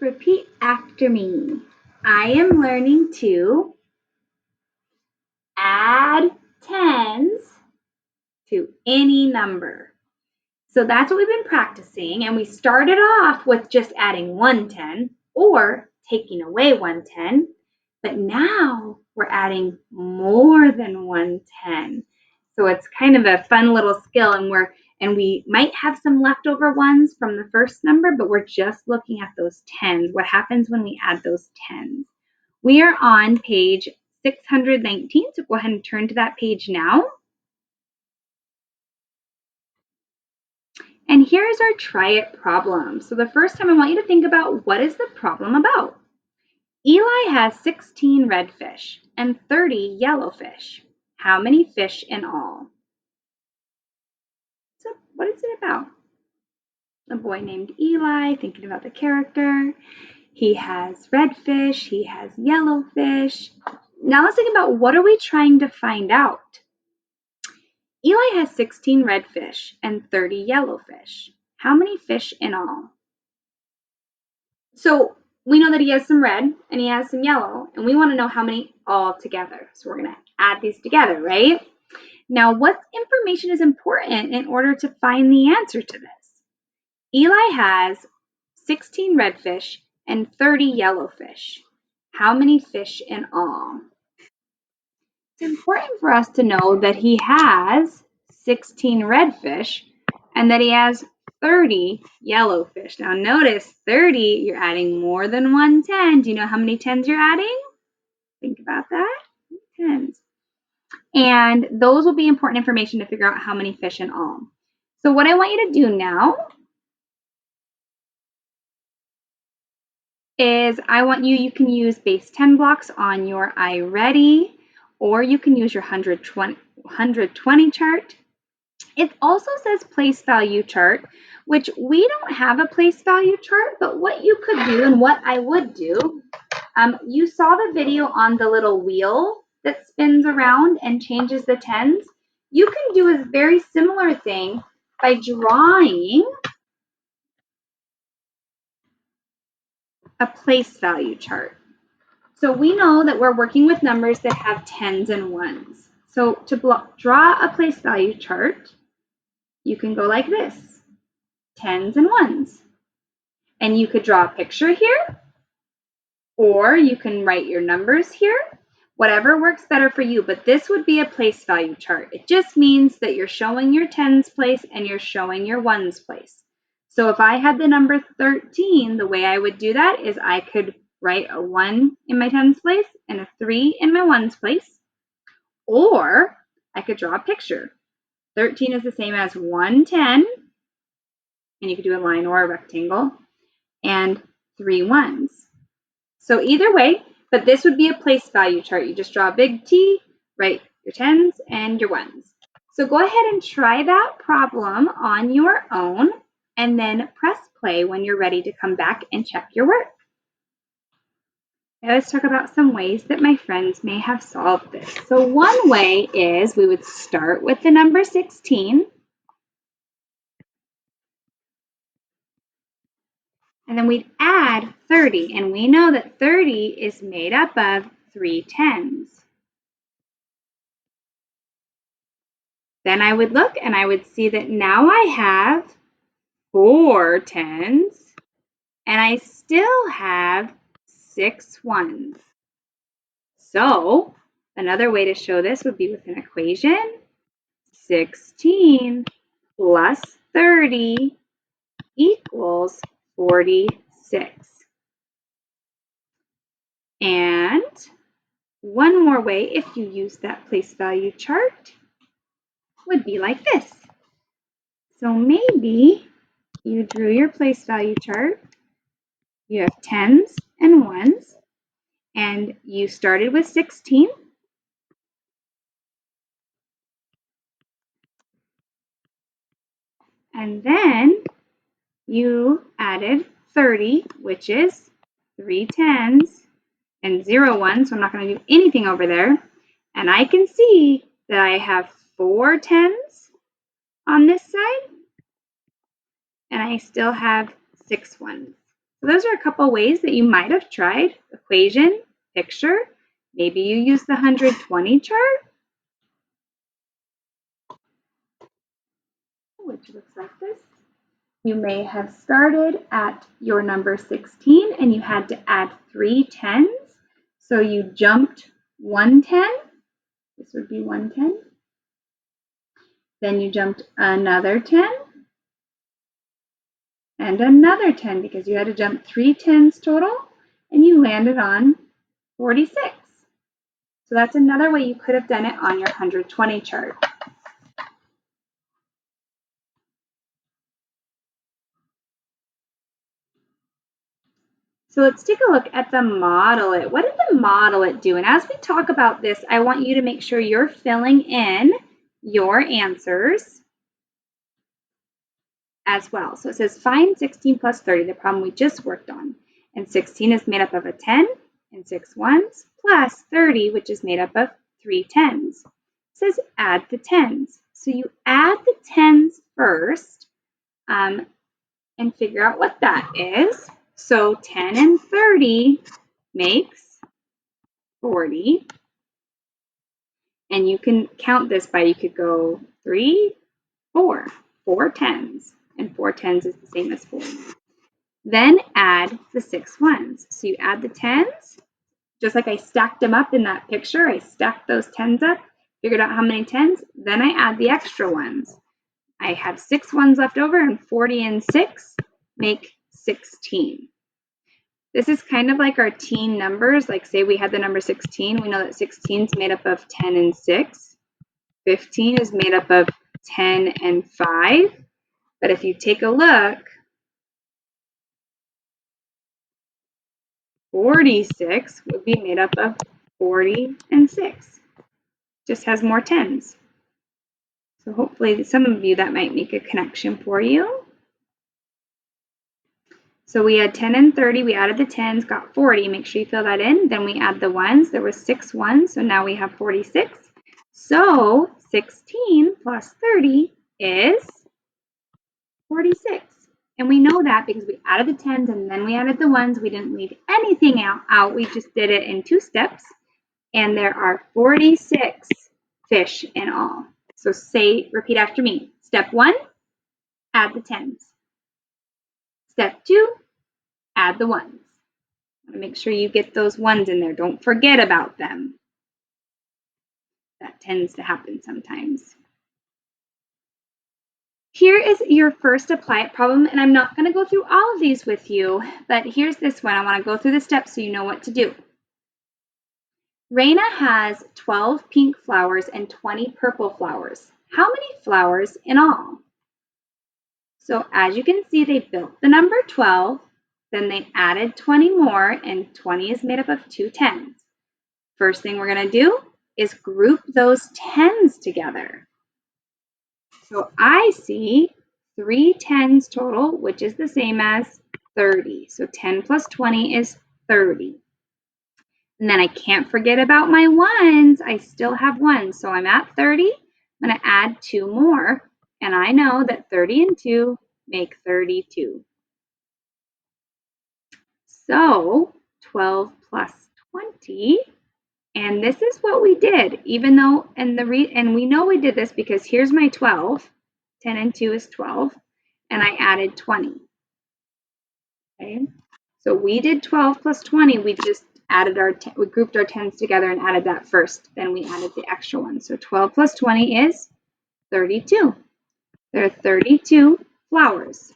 Repeat after me. I am learning to add tens to any number. So that's what we've been practicing, and we started off with just adding 110 or taking away 110, but now we're adding more than 110. So it's kind of a fun little skill, and we might have some leftover ones from the first number, but we're just looking at those tens. What happens when we add those tens? We are on page 619, so go ahead and turn to that page now. And here's our try it problem. So the first time I want you to think about, what is the problem about? Eli has 16 red fish and 30 yellow fish. How many fish in all? So what is it about? A boy named Eli, thinking about the character. He has red fish, he has yellow fish. Now let's think about, what are we trying to find out? Eli has 16 red fish and 30 yellow fish. How many fish in all? So we know that he has some red and he has some yellow, and we want to know how many all together. So we're going to add these together, right? Now, what information is important in order to find the answer to this? Eli has 16 red fish and 30 yellow fish. How many fish in all? It's important for us to know that he has 16 red fish and that he has 30 yellow fish. Now notice 30, you're adding more than 110. Do you know how many tens you're adding? Think about that. Tens. And those will be important information to figure out how many fish in all. So what I want you to do now is you can use base 10 blocks on your iReady, or you can use your 120 chart. It also says place value chart, which we don't have a place value chart, but what you could do and what I would do, you saw the video on the little wheel that spins around and changes the tens. You can do a very similar thing by drawing a place value chart. So we know that we're working with numbers that have tens and ones. So to draw a place value chart, you can go like this, tens and ones. And you could draw a picture here, or you can write your numbers here, whatever works better for you. But this would be a place value chart. It just means that you're showing your tens place and you're showing your ones place. So if I had the number 13, the way I would do that is I could write a 1 in my tens place and a 3 in my ones place, or I could draw a picture. 13 is the same as 110, and you could do a line or a rectangle, and 3 ones. So either way, but this would be a place value chart. You just draw a big T, write your tens and your ones. So go ahead and try that problem on your own, and then press play when you're ready to come back and check your work. Now let's talk about some ways that my friends may have solved this. So one way is we would start with the number 16, and then we'd add 30, and we know that 30 is made up of 3 tens. Then I would look and I would see that now I have 4 tens and I still have 6 ones. So another way to show this would be with an equation. 16 plus 30 equals 46. And one more way, if you use that place value chart, would be like this. So maybe you drew your place value chart. You have tens and ones, and you started with 16. And then you added 30, which is 3 tens and 0 ones, so I'm not going to do anything over there. And I can see that I have 4 tens on this side, and I still have 6 ones. So those are a couple ways that you might have tried: equation, picture. Maybe you use the 120 chart, which looks like this. You may have started at your number 16 and you had to add 3 tens. So you jumped 1 10. This would be 1 10. Then you jumped another 10 and another 10 because you had to jump 3 tens total, and you landed on 46. So that's another way you could have done it on your 120 chart. So let's take a look at the model it. What did the model it do? And as we talk about this, I want you to make sure you're filling in your answers as well. So it says find 16 plus 30, the problem we just worked on. And 16 is made up of a 10 and 6 ones plus 30, which is made up of 3 tens. It says add the tens. So you add the tens first and figure out what that is. So 10 and 30 makes 40. And you can count this by, you could go 3, 4, 4 tens. And 4 tens is the same as 40. Then add the 6 ones. So you add the tens, just like I stacked them up in that picture. I stacked those tens up, figured out how many tens. Then I add the extra ones. I have 6 ones left over, and 40 and 6 make 16. This is kind of like our teen numbers. Like say we had the number 16. We know that 16 is made up of 10 and 6. 15 is made up of 10 and 5. But if you take a look, 46 would be made up of 40 and 6. Just has more tens. So hopefully some of you that might make a connection for you. So we had 10 and 30, we added the tens, got 40. Make sure you fill that in. Then we add the ones. There were 6 ones, so now we have 46. So 16 plus 30 is 46. And we know that because we added the tens and then we added the ones. We didn't leave anything out. We just did it in 2 steps. And there are 46 fish in all. So repeat after me. Step 1, add the tens. Step 2, add the ones. Make sure you get those ones in there. Don't forget about them. That tends to happen sometimes. Here is your first apply it problem, and I'm not going to go through all of these with you, but here's this one. I want to go through the steps so you know what to do. Raina has 12 pink flowers and 20 purple flowers. How many flowers in all? So as you can see, they built the number 12, then they added 20 more, and 20 is made up of 2 tens. First thing we're going to do is group those tens together. So I see 3 tens total, which is the same as 30. So 10 plus 20 is 30. And then I can't forget about my ones. I still have ones. So I'm at 30. I'm going to add 2 more. And I know that 30 and 2 make 32. So 12 plus 20. And this is what we did, even though, and we know we did this because here's my 12. 10 and 2 is 12. And I added 20. Okay. So we did 12 plus 20. We just added we grouped our tens together and added that first. Then we added the extra one. So 12 plus 20 is 32. There are 32 flowers.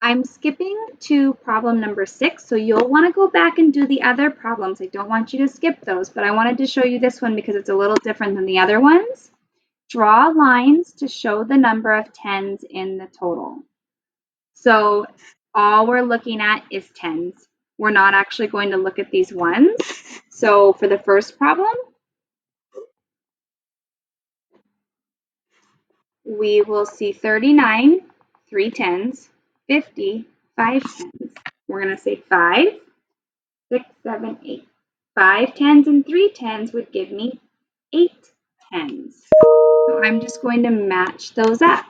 I'm skipping to problem number 6, so you'll want to go back and do the other problems. I don't want you to skip those, but I wanted to show you this one because it's a little different than the other ones. Draw lines to show the number of tens in the total. So all we're looking at is tens. We're not actually going to look at these ones. So for the first problem, we will see 39, 3 tens, 50, 5 tens. We're going to say 5, 6, 7, 8. 5 tens and 3 tens would give me 8 tens. So I'm just going to match those up.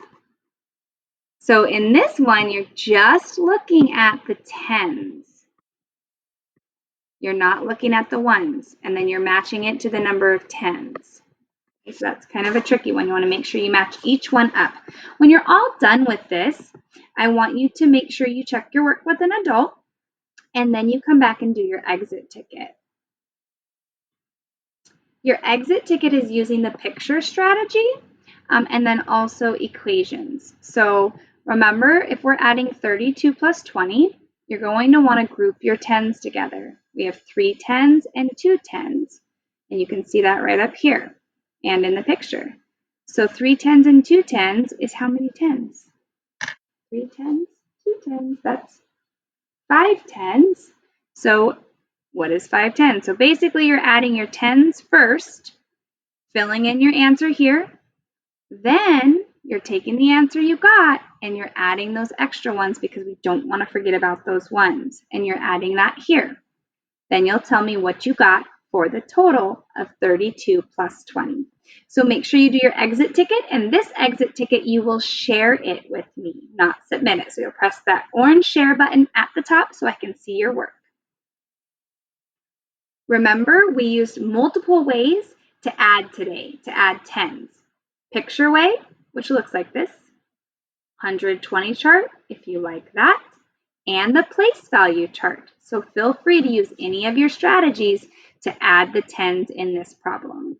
So in this one, you're just looking at the tens. You're not looking at the ones, and then you're matching it to the number of tens. Okay, so that's kind of a tricky one. You want to make sure you match each one up. When you're all done with this, I want you to make sure you check your work with an adult, and then you come back and do your exit ticket. Your exit ticket is using the picture strategy and then also equations. So remember, if we're adding 32 plus 20, you're going to want to group your tens together. We have 3 tens and 2 tens, and you can see that right up here and in the picture. So 3 tens and 2 tens is how many tens? 3 tens, 2 tens, that's 5 tens. So what is 5 tens? So basically you're adding your tens first, filling in your answer here. Then you're taking the answer you got and you're adding those extra ones because we don't want to forget about those ones. And you're adding that here. Then you'll tell me what you got for the total of 32 plus 20. So make sure you do your exit ticket, and this exit ticket you will share it with me, not submit it. So you'll press that orange share button at the top so I can see your work. Remember, we used multiple ways to add today, to add tens. Picture way, which looks like this, 120 chart, if you like that, and the place value chart. So feel free to use any of your strategies to add the tens in this problem.